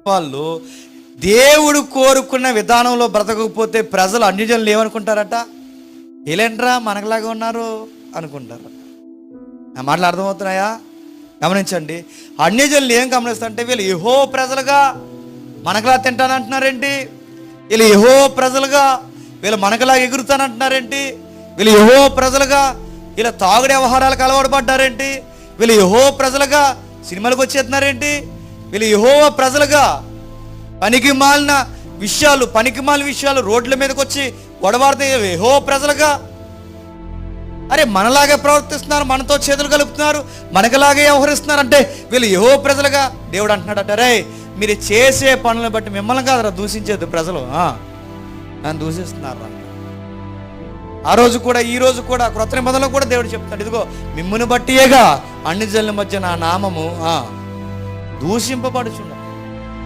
వాళ్ళు దేవుడు కోరుకున్న విధానంలో బ్రతకకపోతే ప్రజలు అన్యజనులు ఏమనుకుంటారట? వీళ్ళేంట్రా మనకులాగా ఉన్నారు అనుకుంటారు. నా మాటలు అర్థమవుతున్నాయా? గమనించండి. అన్యజనులు ఏం గమనిస్తారంటే, వీళ్ళు యెహోవా ప్రజలుగా మనకులా తింటానంటున్నారేంటి, వీళ్ళు యెహోవా ప్రజలుగా వీళ్ళు మనకులా ఎగురుతానంటున్నారేంటి, వీళ్ళు యెహోవా ప్రజలుగా వీళ్ళ తాగుడు వ్యవహారాలకు అలవాటు పడ్డారేంటి, వీళ్ళు యెహోవా ప్రజలుగా సినిమాలకు వచ్చేస్తున్నారేంటి, వీళ్ళు యెహోవా ప్రజలుగా పనికి మాలిన విషయాలు రోడ్ల మీదకి వచ్చి గొడవాడితే యెహోవా ప్రజలుగా. అరే మనలాగే ప్రవర్తిస్తున్నారు, మనతో చేతులు కలుపుతున్నారు, మనకులాగే వ్యవహరిస్తున్నారు అంటే వీళ్ళు యెహోవా ప్రజలుగా. దేవుడు అంటున్నాడట, రే మీరు చేసే పనులను బట్టి మిమ్మల్ని కాదురా దూషించేది ప్రజలు, నన్ను దూషిస్తున్నారు. ఆ రోజు కూడా ఈ రోజు కూడా క్రొత్త నిబంధనలో కూడా దేవుడు చెప్తాడు, ఇదిగో మిమ్మును బట్టియేగా అన్ని జనుల మధ్య నా నామము దూషింపబడుచున్నది.